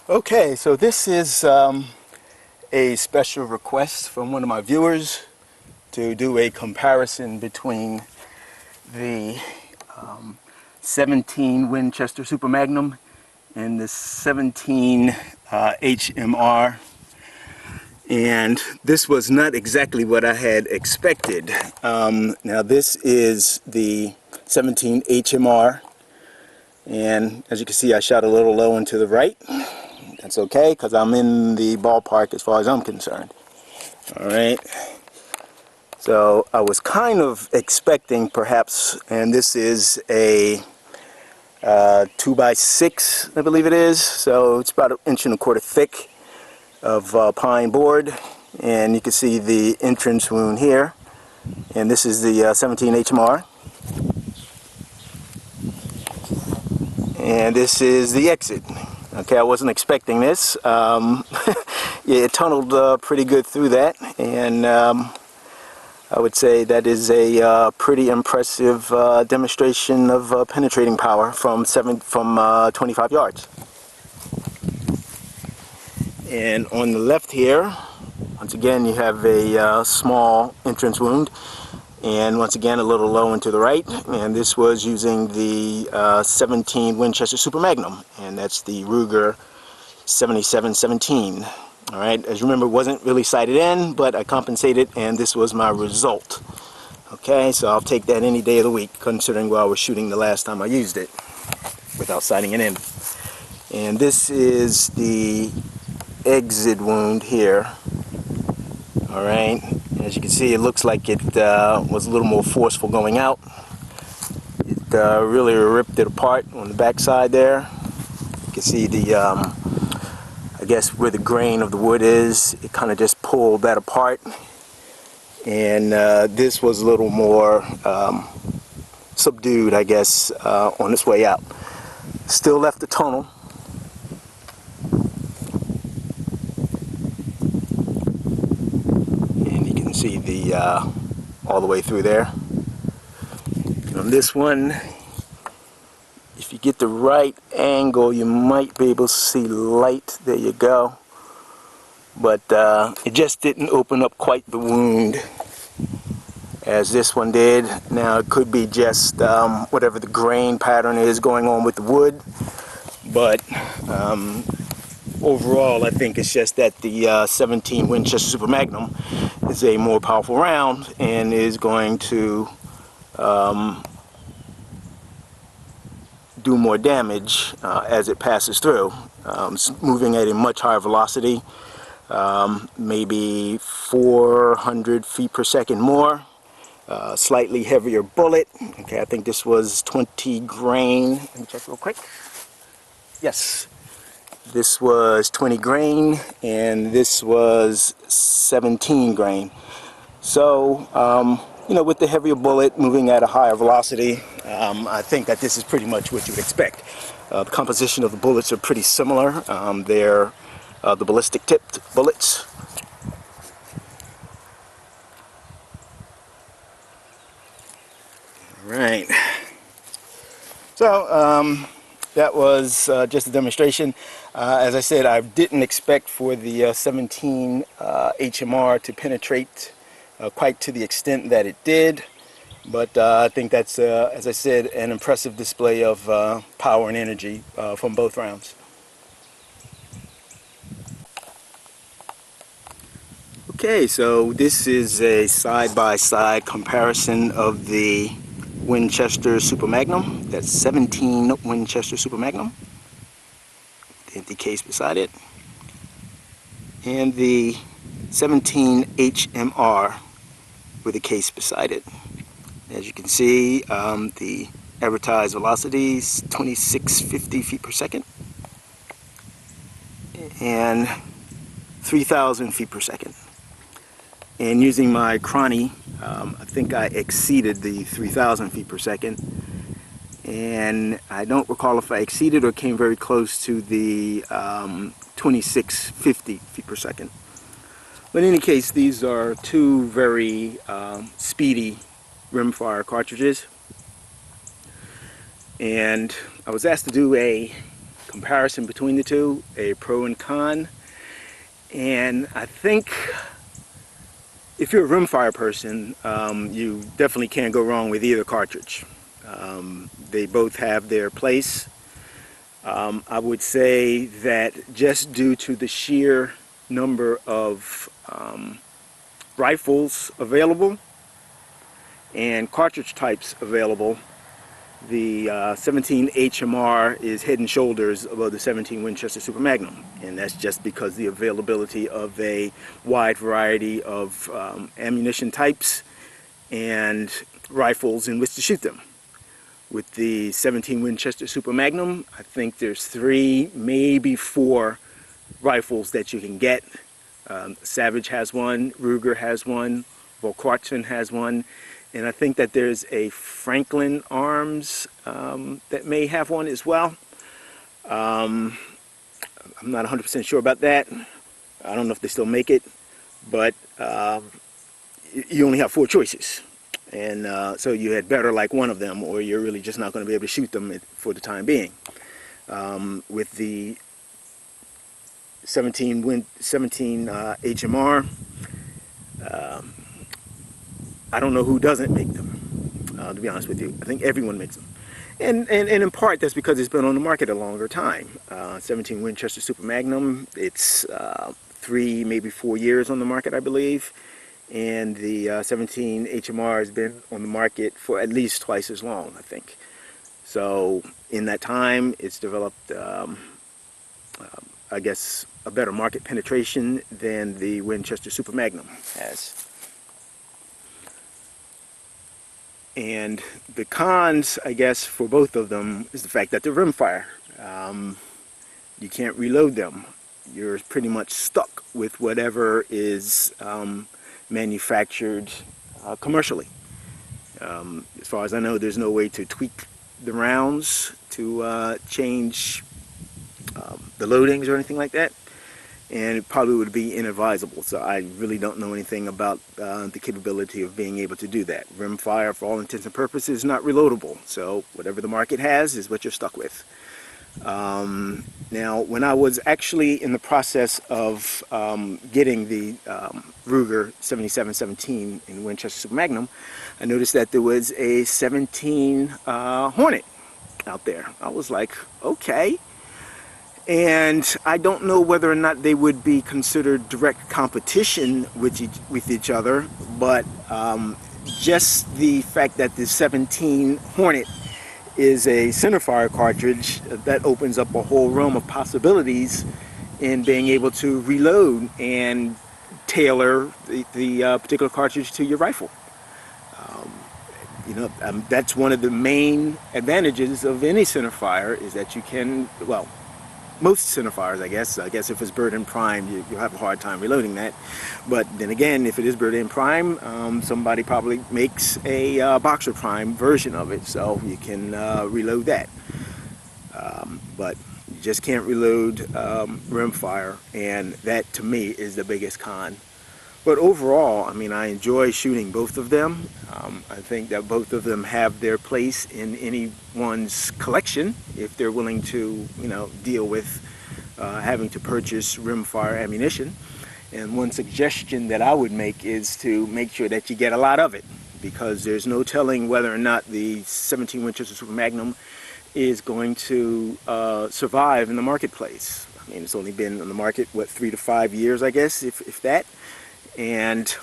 Okay, so this is a special request from one of my viewers to do a comparison between the 17 Winchester Super Magnum and the 17 HMR. And this was not exactly what I had expected. Now this is the 17 HMR, and as you can see I shot a little low and to the right. That's okay, because I'm in the ballpark as far as I'm concerned. Alright, so I was kind of expecting perhaps, and this is a 2x6 I believe it is, so it's about 1.25 inches thick of pine board, and you can see the entrance wound here, and this is the 17 HMR, and this is the exit. Okay, I wasn't expecting this. Yeah, it tunneled pretty good through that, and I would say that is a pretty impressive demonstration of penetrating power from 25 yards. And on the left here, once again you have a small entrance wound, and once again a little low and to the right, and this was using the 17 Winchester Super Magnum, and that's the Ruger 7717. Alright, as you remember, it wasn't really sighted in, but I compensated, and this was my result. Okay, so I'll take that any day of the week, considering where I was shooting the last time I used it without sighting it in. And this is the exit wound here. Alright, as you can see, it looks like it was a little more forceful going out. It really ripped it apart on the back side there. You can see the, I guess where the grain of the wood is, it kind of just pulled that apart. And this was a little more subdued, I guess, on its way out. Still left the tunnel. See the all the way through there. On this one, if you get the right angle, you might be able to see light. There you go. But it just didn't open up quite the wound as this one did. Now it could be just whatever the grain pattern is going on with the wood, but overall I think it's just that the 17 Winchester Super Magnum is a more powerful round and is going to do more damage as it passes through. Moving at a much higher velocity, maybe 400 feet per second more, slightly heavier bullet. Okay, I think this was 20 grain. Let me check real quick. Yes. This was 20 grain, and this was 17 grain. So, you know, with the heavier bullet moving at a higher velocity, I think that this is pretty much what you would expect. The composition of the bullets are pretty similar. They're the ballistic tipped bullets. All right. So, that was just a demonstration. As I said, I didn't expect for the 17 HMR to penetrate quite to the extent that it did, but I think that's, as I said, an impressive display of power and energy from both rounds. Okay, so this is a side-by-side comparison of the Winchester Super Magnum. That's 17 Winchester Super Magnum, the empty case beside it, and the 17 HMR with a case beside it. As you can see, the advertised velocity is 2650 feet per second and 3000 feet per second. And using my Chrony, I think I exceeded the 3,000 feet per second, and I don't recall if I exceeded or came very close to the 2650 feet per second. But in any case, these are two very speedy rimfire cartridges, and I was asked to do a comparison between the two, a pro and con. And I think if you're a rimfire person, you definitely can't go wrong with either cartridge. They both have their place. I would say that just due to the sheer number of rifles available and cartridge types available, the 17 HMR is head and shoulders above the 17 Winchester Super Magnum, and that's just because the availability of a wide variety of ammunition types and rifles in which to shoot them. With the 17 Winchester Super Magnum, I think there's 3, maybe 4 rifles that you can get. Savage has one, Ruger has one, Volquartsen has one, and I think that there's a Franklin Arms that may have one as well. I'm not 100% sure about that. I don't know if they still make it, but you only have 4 choices. And so you had better like one of them, or you're really just not going to be able to shoot them for the time being. With the 17 HMR, I don't know who doesn't make them, to be honest with you. I think everyone makes them. And in part, that's because it's been on the market a longer time. 17 Winchester Super Magnum, it's 3, maybe 4 years on the market, I believe. And the 17 HMR has been on the market for at least twice as long, I think. So in that time, it's developed, I guess, a better market penetration than the Winchester Super Magnum has. And the cons, I guess, for both of them is the fact that they're rimfire. You can't reload them. You're pretty much stuck with whatever is manufactured commercially. As far as I know, there's no way to tweak the rounds to change the loadings or anything like that, and it probably would be inadvisable. So I really don't know anything about the capability of being able to do that. Rimfire, for all intents and purposes, is not reloadable, so whatever the market has is what you're stuck with. Now, when I was actually in the process of getting the Ruger 7717 in Winchester Super Magnum, I noticed that there was a 17 Hornet out there. I was like, okay. And I don't know whether or not they would be considered direct competition with each other, but just the fact that the 17 Hornet is a centerfire cartridge, that opens up a whole realm of possibilities in being able to reload and tailor the particular cartridge to your rifle. That's one of the main advantages of any centerfire, is that you can, well, most centerfires, I guess if it's bird and prime, you'll have a hard time reloading that. But then again, if it is bird and prime, somebody probably makes a boxer prime version of it, so you can reload that. But you just can't reload rimfire, and that to me is the biggest con. But overall, I mean, I enjoy shooting both of them. I think that both of them have their place in anyone's collection if they're willing to, deal with having to purchase rimfire ammunition. And one suggestion that I would make is to make sure that you get a lot of it, because there's no telling whether or not the 17 Winchester Super Magnum is going to survive in the marketplace. I mean, it's only been on the market, what, 3 to 5 years, I guess, if that. And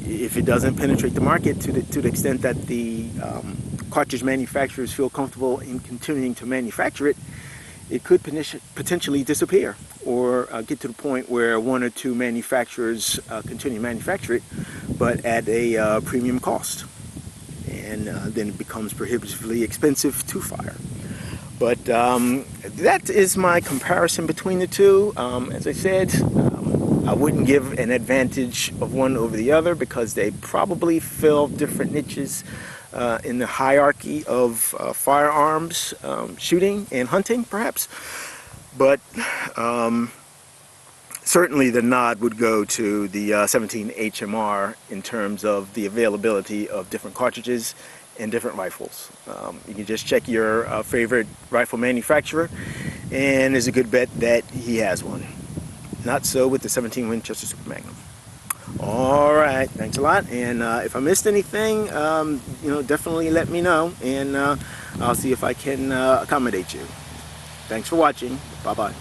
if it doesn't penetrate the market to the extent that the cartridge manufacturers feel comfortable in continuing to manufacture it, it could potentially disappear, or get to the point where 1 or 2 manufacturers continue to manufacture it, but at a premium cost, and then it becomes prohibitively expensive to fire. But that is my comparison between the two. As I said, I wouldn't give an advantage of one over the other, because they probably fill different niches in the hierarchy of firearms shooting and hunting, perhaps. But certainly the nod would go to the 17 HMR in terms of the availability of different cartridges in different rifles. You can just check your favorite rifle manufacturer, and there's a good bet that he has one. Not so with the 17 Winchester Super Magnum. Alright, thanks a lot, and if I missed anything, you know, definitely let me know, and I'll see if I can accommodate you. Thanks for watching. Bye-bye.